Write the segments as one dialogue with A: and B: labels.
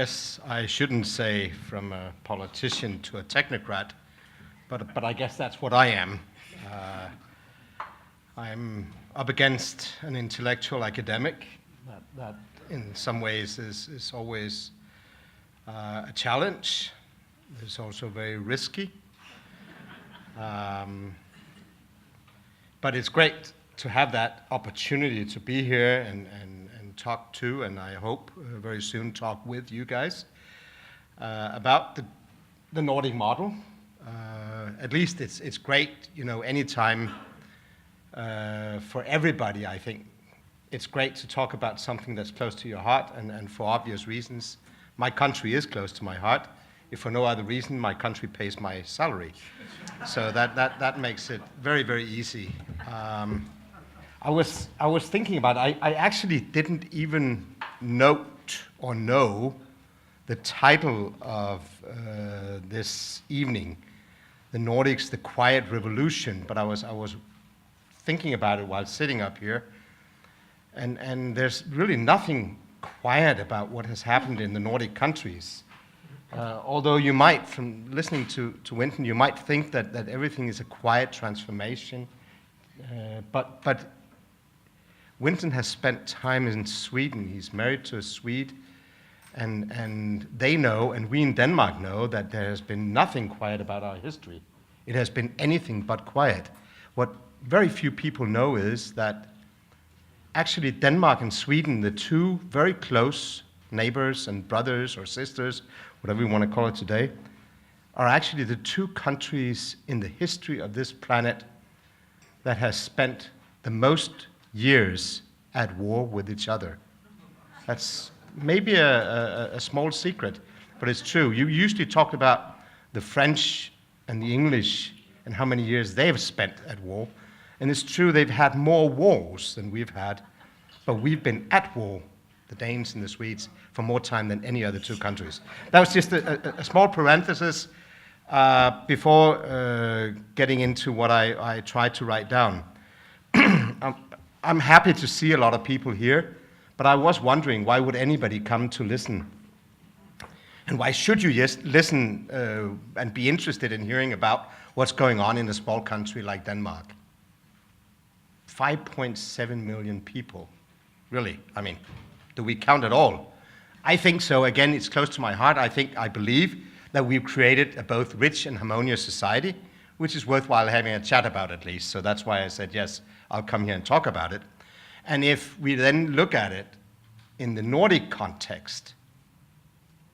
A: guess I shouldn't say from a politician to a technocrat, but I guess that's what I am. I'm up against an intellectual academic that in some ways is always a challenge. It's also very risky. But it's great to have that opportunity to be here and talk to, and I hope very soon talk with you guys about the Nordic model. At least it's great, you know, anytime for everybody, I think. It's great to talk about something that's close to your heart, and for obvious reasons. My country is close to my heart. If for no other reason, my country pays my salary. So that makes it very, very easy. I was thinking about it. I actually didn't even note or know the title of this evening, the Nordics, the Quiet Revolution, but I was thinking about it while sitting up here, and there's really nothing quiet about what has happened in the Nordic countries. Although you might, from listening to Winton, you might think that everything is a quiet transformation, but Winton has spent time in Sweden. He's married to a Swede, and they know, and we in Denmark know, that there has been nothing quiet about our history. It has been anything but quiet. What very few people know is that actually Denmark and Sweden, the two very close neighbors and brothers or sisters, whatever you want to call it today, are actually the two countries in the history of this planet that has spent the most years at war with each other. That's maybe a small secret, but it's true. You usually talk about the French and the English and how many years they've spent at war, and it's true they've had more wars than we've had, but we've been at war, the Danes and the Swedes, for more time than any other two countries. That was just a small parenthesis before getting into what I tried to write down. I'm happy to see a lot of people here, but I was wondering, why would anybody come to listen? And why should you just listen and be interested in hearing about what's going on in a small country like Denmark? 5.7 million people. Really, I mean, do we count it all? I think so. Again, it's close to my heart. I believe that we've created a both rich and harmonious society, which is worthwhile having a chat about at least. So that's why I said, yes, I'll come here and talk about it. And if we then look at it in the Nordic context,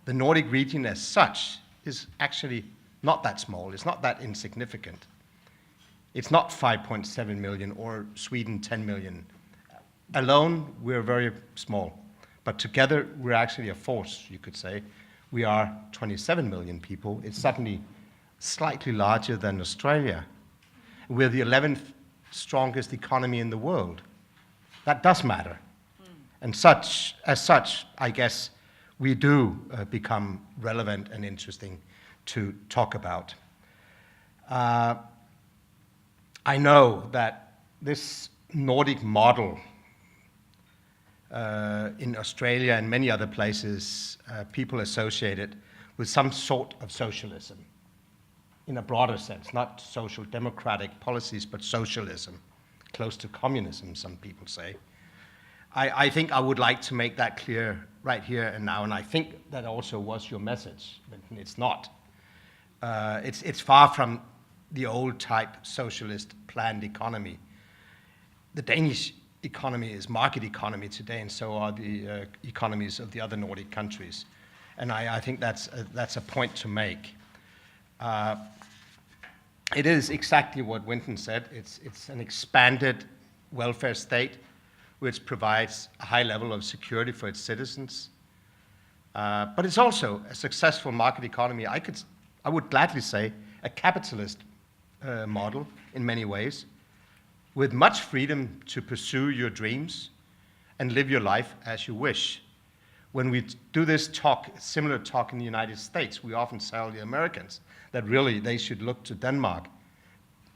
A: the Nordic region as such is actually not that small. It's not that insignificant. It's not 5.7 million or Sweden 10 million. Alone, we're very small. But together, we're actually a force, you could say. We are 27 million people. It's suddenly slightly larger than Australia. We're the 11th strongest economy in the world. That does matter. And as such, I guess, we do become relevant and interesting to talk about. I know that this Nordic model in Australia and many other places, people associate it with some sort of socialism in a broader sense, not social democratic policies, but socialism, close to communism, some people say. I think I would like to make that clear right here and now, and I think that also was your message. It's not. It's far from the old type socialist planned economy. The Danish economy is market economy today, and so are the economies of the other Nordic countries. And I think that's a point to make. It is exactly what Winton said. It's an expanded welfare state which provides a high level of security for its citizens. But it's also a successful market economy. I would gladly say a capitalist model in many ways, with much freedom to pursue your dreams and live your life as you wish. When we do this talk, similar talk in the United States, we often tell the Americans that really they should look to Denmark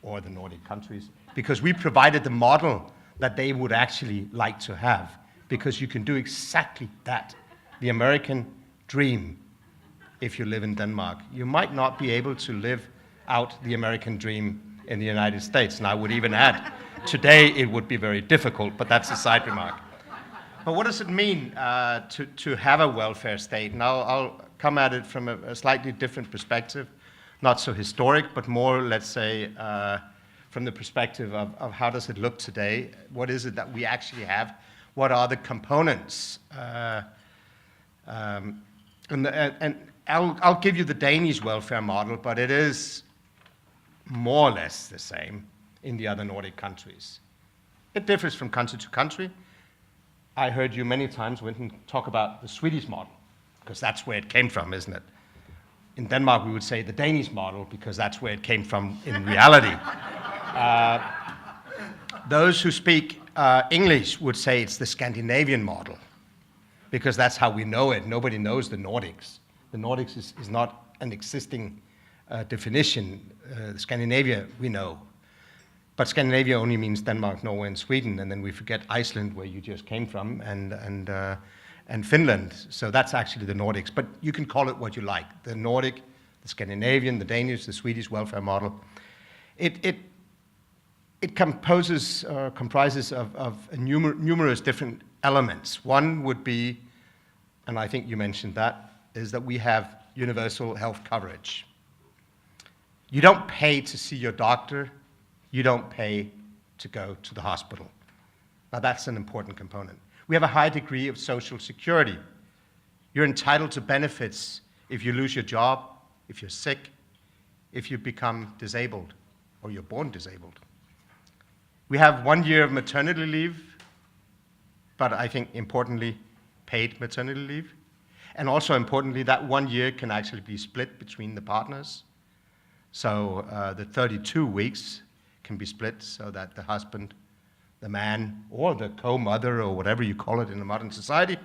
A: or the Nordic countries, because we provided the model that they would actually like to have, because you can do exactly that. The American dream if you live in Denmark. You might not be able to live out the American dream in the United States. And I would even add, today it would be very difficult, but that's a side remark. But what does it mean to have a welfare state? And I'll come at it from a slightly different perspective, not so historic, but more, let's say, from the perspective of how does it look today? What is it that we actually have? What are the components? And I'll give you the Danish welfare model, but it is more or less the same in the other Nordic countries. It differs from country to country. I heard you many times, Winton, talk about the Swedish model, because that's where it came from, isn't it? In Denmark, we would say the Danish model, because that's where it came from in reality. Those who speak English would say it's the Scandinavian model, because that's how we know it. Nobody knows the Nordics. The Nordics is not an existing definition. Scandinavia, we know. But Scandinavia only means Denmark, Norway, and Sweden, and then we forget Iceland, where you just came from, and Finland. So that's actually the Nordics. But you can call it what you like. The Nordic, the Scandinavian, the Danish, the Swedish welfare model. It comprises of numerous different elements. One would be, and I think you mentioned that, is that we have universal health coverage. You don't pay to see your doctor. You don't pay to go to the hospital. Now that's an important component. We have a high degree of social security. You're entitled to benefits if you lose your job, if you're sick, if you become disabled, or you're born disabled. We have 1 year of maternity leave, but I think importantly, paid maternity leave. And also importantly, that 1 year can actually be split between the partners. So the 32 weeks can be split so that the husband, the man, or the co-mother, or whatever you call it in a modern society,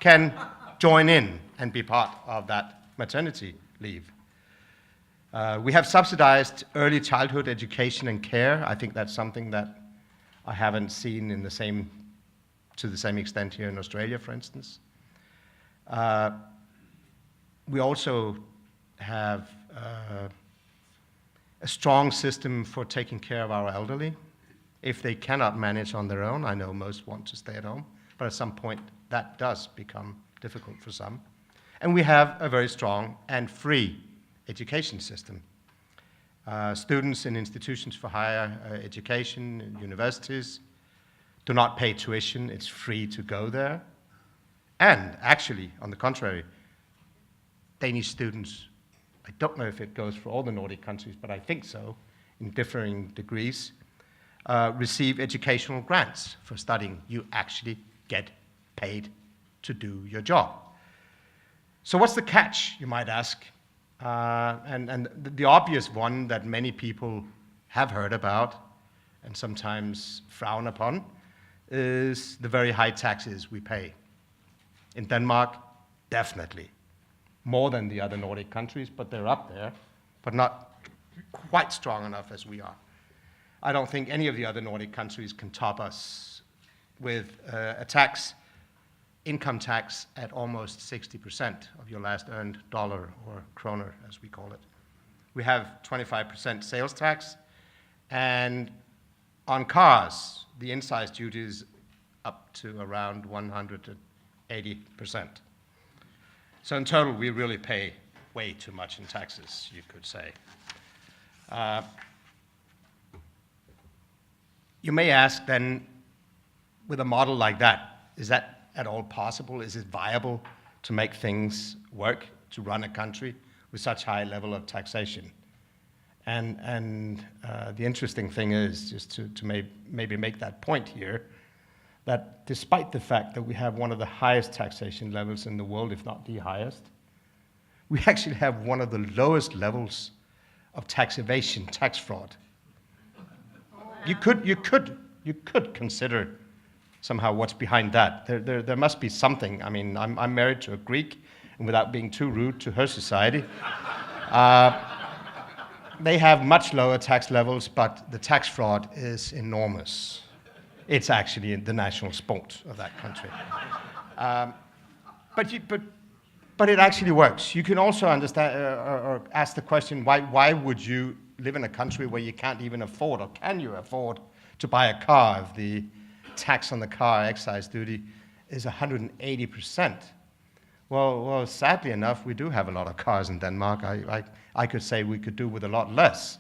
A: can join in and be part of that maternity leave. We have subsidized early childhood education and care. I think that's something that I haven't seen to the same extent here in Australia, for instance. We also have a strong system for taking care of our elderly. If they cannot manage on their own, I know most want to stay at home, but at some point that does become difficult for some. And we have a very strong and free education system. Students in institutions for higher education, universities, do not pay tuition. It's free to go there. And actually, on the contrary, Danish students, I don't know if it goes for all the Nordic countries, but I think so, in differing degrees, receive educational grants for studying. You actually get paid to do your job. So what's the catch, you might ask? And the obvious one that many people have heard about and sometimes frown upon is the very high taxes we pay. In Denmark, definitely. More than the other Nordic countries, but they're up there, but not quite strong enough as we are. I don't think any of the other Nordic countries can top us with a income tax at almost 60% of your last earned dollar or kroner, as we call it. We have 25% sales tax, and on cars, the excise duty is up to around 180%. So in total, we really pay way too much in taxes, you could say. You may ask then, with a model like that, is that at all possible? Is it viable to make things work, to run a country with such high level of taxation? And the interesting thing is, just to maybe make that point here, that despite the fact that we have one of the highest taxation levels in the world, if not the highest, we actually have one of the lowest levels of tax evasion, tax fraud. You could consider somehow what's behind that. There must be something. I mean, I'm married to a Greek, and without being too rude to her society, they have much lower tax levels, but the tax fraud is enormous. It's actually the national sport of that country. But But it actually works. You can also understand or ask the question, why would you live in a country where you can't even afford, or can you afford, to buy a car if the tax on the car, excise duty, is 180%? Well, sadly enough, we do have a lot of cars in Denmark. I could say we could do with a lot less.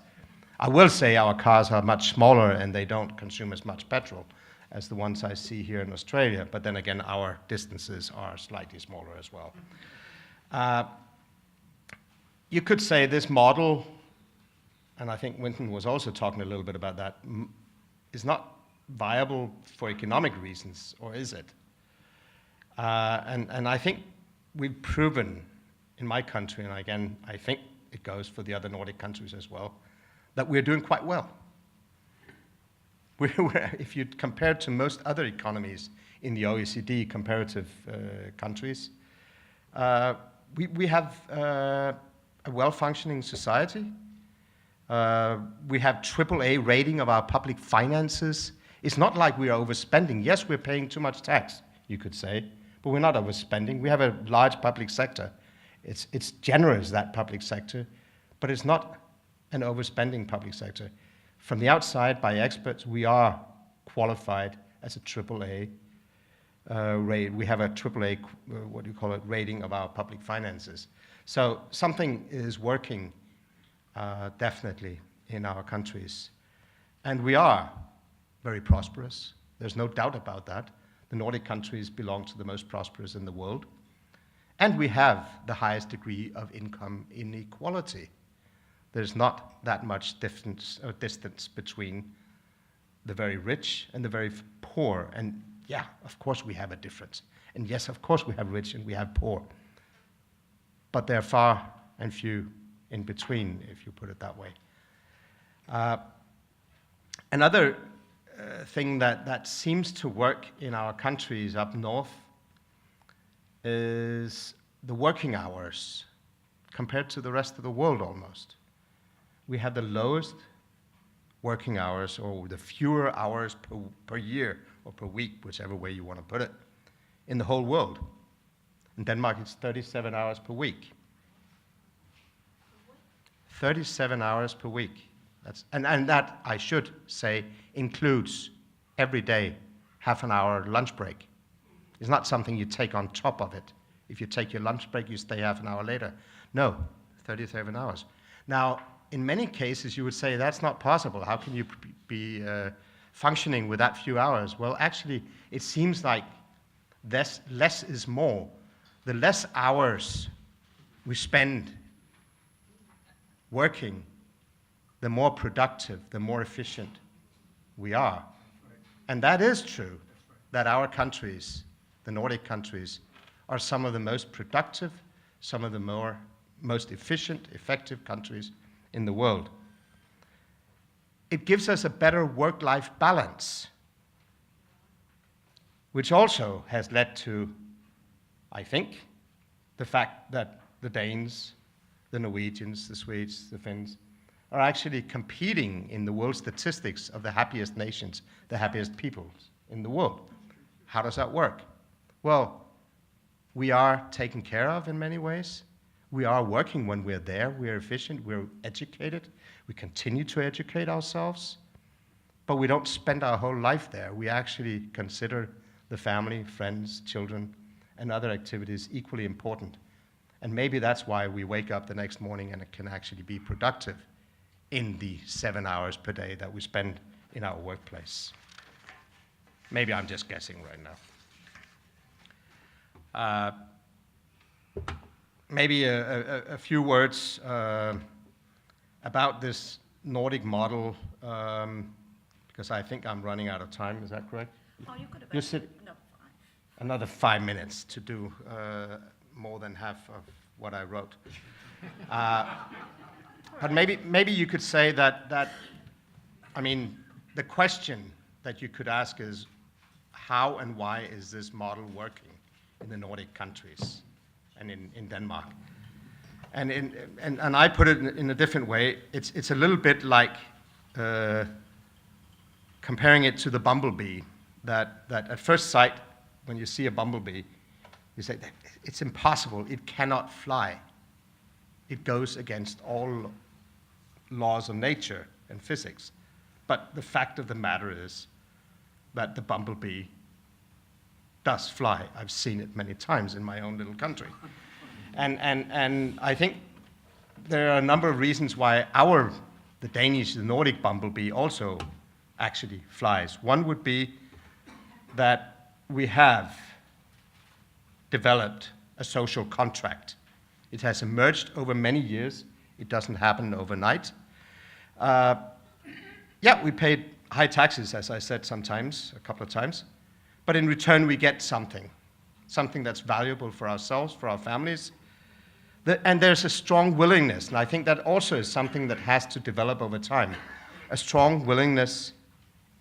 A: I will say our cars are much smaller and they don't consume as much petrol as the ones I see here in Australia. But then again, our distances are slightly smaller as well. You could say this model, and I think Winton was also talking a little bit about that, is not viable for economic reasons, or is it? And I think we've proven in my country, and again, I think it goes for the other Nordic countries as well, that we're doing quite well. If you compare to most other economies in the OECD comparative countries, we have a well-functioning society. We have AAA rating of our public finances. It's not like we are overspending. Yes, we're paying too much tax, you could say, but we're not overspending. We have a large public sector. It's generous, that public sector, but it's not an overspending public sector. From the outside, by experts, we are qualified as a AAA rate. We have a AAA, what do you call it, rating of our public finances. So something is working definitely in our countries. And we are very prosperous. There's no doubt about that. The Nordic countries belong to the most prosperous in the world. And we have the highest degree of income inequality. There's not that much distance between the very rich and the very poor. And yeah, of course we have a difference. And yes, of course we have rich and we have poor. But they're far and few in between, if you put it that way. Another thing that seems to work in our countries up north is the working hours compared to the rest of the world almost. We have the lowest working hours, or the fewer hours per year or per week, whichever way you want to put it, in the whole world. In Denmark, it's 37 hours per week. 37 hours per week. And that, I should say, includes every day half an hour lunch break. It's not something you take on top of it. If you take your lunch break, you stay half an hour later. No, 37 hours. Now, in many cases, you would say that's not possible. How can you be functioning with that few hours? Well, actually, it seems like less is more. The less hours we spend working, the more productive, the more efficient we are. And that is true, that our countries, the Nordic countries, are some of the most productive, some of the most efficient, effective countries in the world. It gives us a better work-life balance, which also has led to, I think, the fact that the Danes, the Norwegians, the Swedes, the Finns, are actually competing in the world statistics of the happiest nations, the happiest peoples in the world. How does that work? Well, we are taken care of in many ways. We are working when we're there. We're efficient. We're educated. We continue to educate ourselves. But we don't spend our whole life there. We actually consider the family, friends, children, and other activities equally important. And maybe that's why we wake up the next morning and it can actually be productive in the 7 hours per day that we spend in our workplace. Maybe I'm just guessing right now. Maybe a few words about this Nordic model, because I think I'm running out of time. Is that correct?
B: Oh, you could have.
A: You said
B: no, 5.
A: Another 5 minutes to do more than half of what I wrote. But maybe you could say that, I mean, the question that you could ask is, how and why is this model working in the Nordic countries and in Denmark? And I put it in a different way. It's a little bit like comparing it to the bumblebee, that at first sight, when you see a bumblebee, You say, it's impossible, it cannot fly. It goes against all laws of nature and physics. But the fact of the matter is that the bumblebee does fly. I've seen it many times in my own little country. And I think there are a number of reasons why the Danish, the Nordic bumblebee also actually flies. One would be that we have developed a social contract. It has emerged over many years. It doesn't happen overnight. Yeah, we paid high taxes, as I said sometimes, a couple of times, but in return we get something that's valuable for ourselves, for our families. And there's a strong willingness, and I think that also is something that has to develop over time, a strong willingness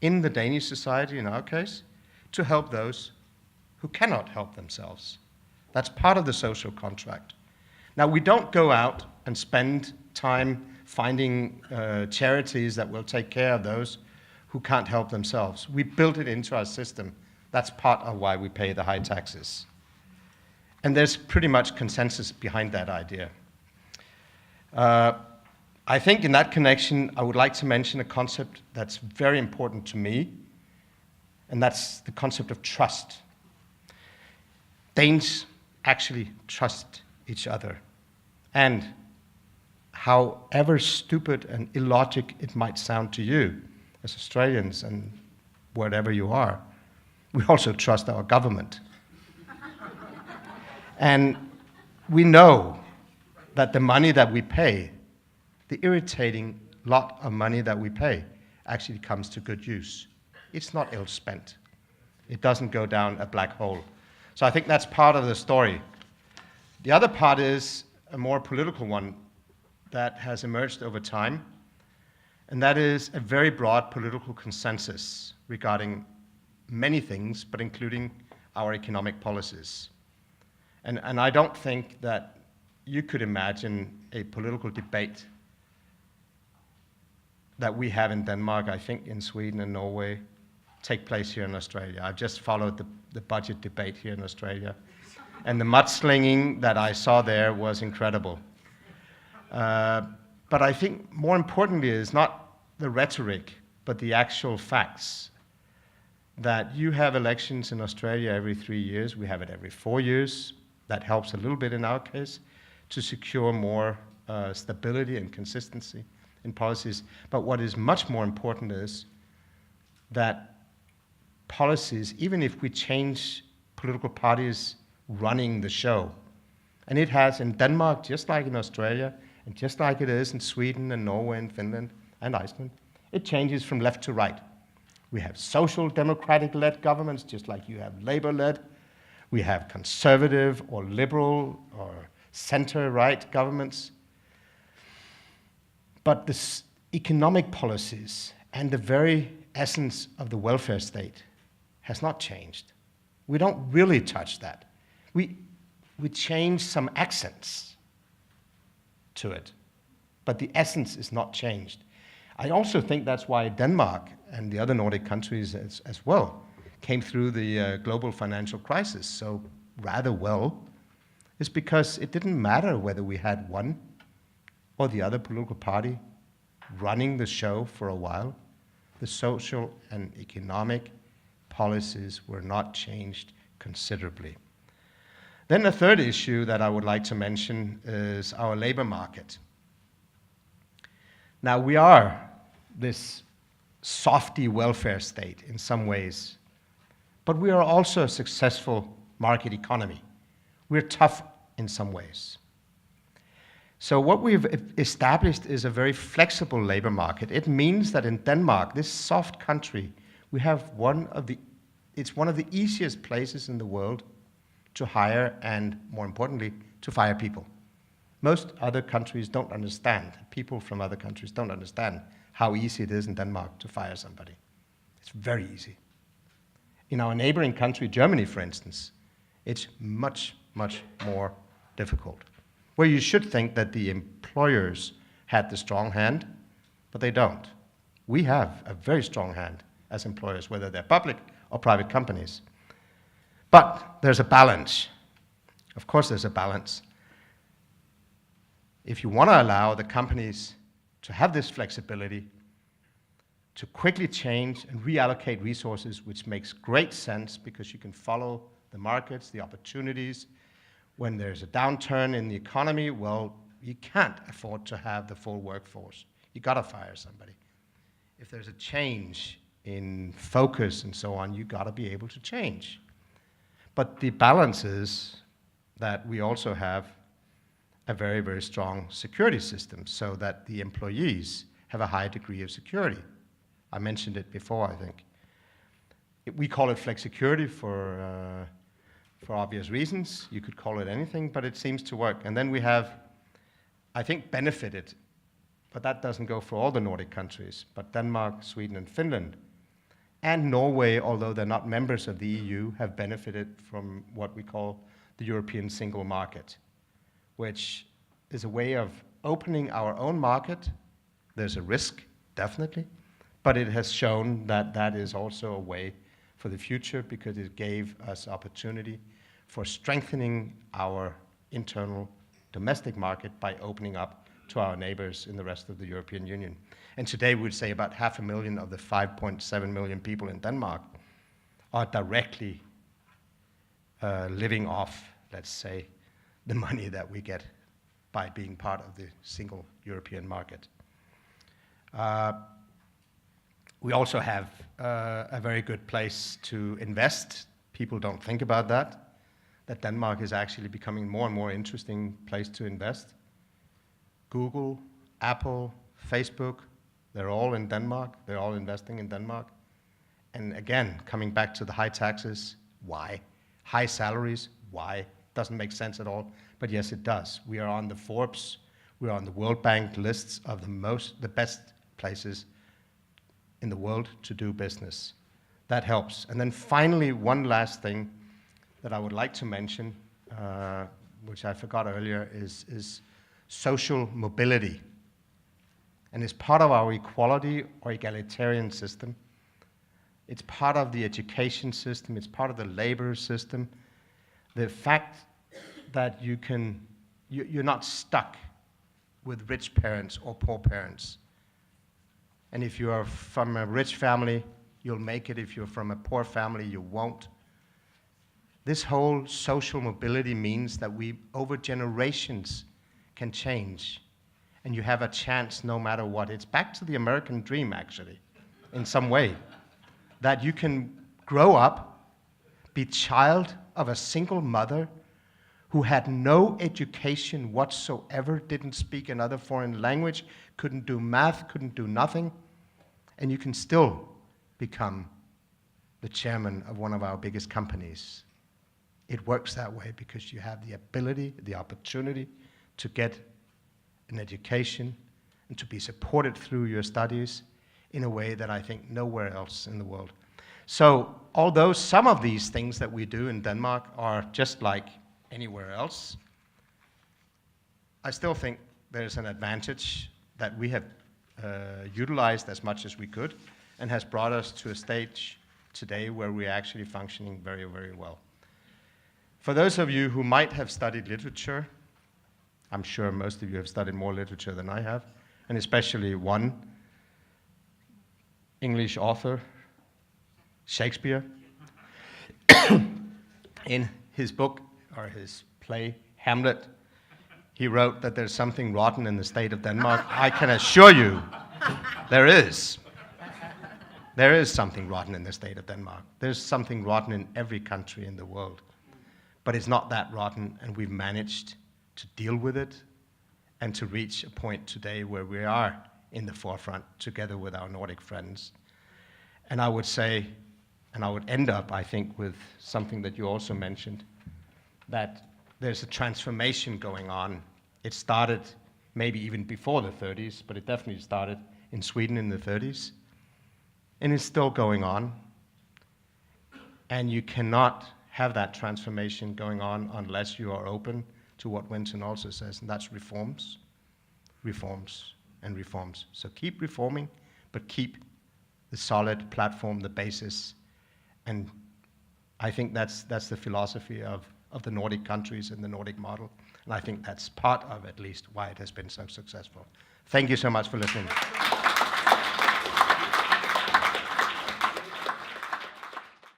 A: in the Danish society, in our case, to help those who cannot help themselves. That's part of the social contract. Now, we don't go out and spend time finding charities that will take care of those who can't help themselves. We built it into our system. That's part of why we pay the high taxes. And there's pretty much consensus behind that idea. I think in that connection, I would like to mention a concept that's very important to me, and that's the concept of trust. Danes actually trust each other. And however stupid and illogic it might sound to you as Australians and wherever you are, we also trust our government. And we know that the money that we pay, the irritating lot of money that we pay, actually comes to good use. It's not ill spent. It doesn't go down a black hole. So I think that's part of the story. The other part is a more political one that has emerged over time, and that is a very broad political consensus regarding many things, but including our economic policies. And I don't think that you could imagine a political debate that we have in Denmark, I think in Sweden and Norway, take place here in Australia. I've just followed the budget debate here in Australia, and the mudslinging that I saw there was incredible. But I think more importantly is not the rhetoric, but the actual facts. That you have elections in Australia every 3 years, we have it every 4 years. That helps a little bit in our case to secure more stability and consistency in policies. But what is much more important is that policies, even if we change political parties running the show, and it has in Denmark, just like in Australia, and just like it is in Sweden and Norway and Finland and Iceland, it changes from left to right. We have social democratic-led governments, just like you have labor-led. We have conservative or liberal or center-right governments. But the economic policies and the very essence of the welfare state has not changed. We don't really touch that. We change some accents to it, but the essence is not changed. I also think that's why Denmark and the other Nordic countries as well came through the global financial crisis so rather well, is because it didn't matter whether we had one or the other political party running the show for a while. The social and economic policies were not changed considerably. Then the third issue that I would like to mention is our labor market. Now, we are this softy welfare state in some ways, but we are also a successful market economy. We're tough in some ways. So what we've established is a very flexible labor market. It means that in Denmark, this soft country, we have it's one of the easiest places in the world to hire and, more importantly, to fire people. Most other countries don't understand, people from other countries don't understand how easy it is in Denmark to fire somebody. It's very easy. In our neighboring country, Germany, for instance, it's much, much more difficult. Where you should think that the employers had the strong hand, but they don't. We have a very strong hand as employers, whether they're public or private companies. But there's a balance. Of course, there's a balance. If you want to allow the companies to have this flexibility, to quickly change and reallocate resources, which makes great sense because you can follow the markets, the opportunities. When there's a downturn in the economy, well, you can't afford to have the full workforce. You gotta fire somebody. If there's a change in focus and so on, you gotta be able to change. But the balance is that we also have a very, very strong security system so that the employees have a high degree of security. I mentioned it before, I think. We call it flexicurity for obvious reasons. You could call it anything, but it seems to work. And then we have, I think, benefited, but that doesn't go for all the Nordic countries, but Denmark, Sweden, and Finland. And Norway, although they're not members of the EU, have benefited from what we call the European single market, which is a way of opening our own market. There's a risk, definitely, but it has shown that that is also a way for the future because it gave us opportunity for strengthening our internal domestic market by opening up to our neighbors in the rest of the European Union. And today we'd say about 500,000 of the 5.7 million people in Denmark are directly living off, let's say, the money that we get by being part of the single European market. We also have a very good place to invest. People don't think about that Denmark is actually becoming more and more interesting place to invest. Google, Apple, Facebook, they're all in Denmark. They're all investing in Denmark. And again, coming back to the high taxes, why? High salaries, why? Doesn't make sense at all, but yes, it does. We are on the Forbes, we're on the World Bank lists of the best places in the world to do business. That helps. And then finally, one last thing that I would like to mention, which I forgot earlier, is social mobility. And it's part of our equality or egalitarian system. It's part of the education system. It's part of the labor system. The fact that you're not stuck with rich parents or poor parents. And if you are from a rich family, you'll make it. If you're from a poor family, you won't. This whole social mobility means that we, over generations, can change. And you have a chance no matter what. It's back to the American dream, actually, in some way. That you can grow up, be child of a single mother who had no education whatsoever, didn't speak another foreign language, couldn't do math, couldn't do nothing, and you can still become the chairman of one of our biggest companies. It works that way because you have the ability, the opportunity to get an education and to be supported through your studies in a way that I think nowhere else in the world. So although some of these things that we do in Denmark are just like anywhere else, I still think there's an advantage that we have utilized as much as we could and has brought us to a stage today where we're actually functioning very, very well. For those of you who might have studied literature, I'm sure most of you have studied more literature than I have, and especially one English author, Shakespeare. In his book, or his play, Hamlet, he wrote that there's something rotten in the state of Denmark. I can assure you, there is. There is something rotten in the state of Denmark. There's something rotten in every country in the world. But it's not that rotten, and we've managed to deal with it and to reach a point today where we are in the forefront together with our Nordic friends. And I would say, and I would end up, I think, with something that you also mentioned, that there's a transformation going on. It started maybe even before the 30s, but it definitely started in Sweden in the 30s. And it's still going on. And you cannot have that transformation going on unless you are open to what Winton also says, and that's reforms, reforms, and reforms. So keep reforming, but keep the solid platform, the basis. And I think that's the philosophy of of the Nordic countries and the Nordic model. And I think that's part of, at least, why it has been so successful. Thank you so much for listening.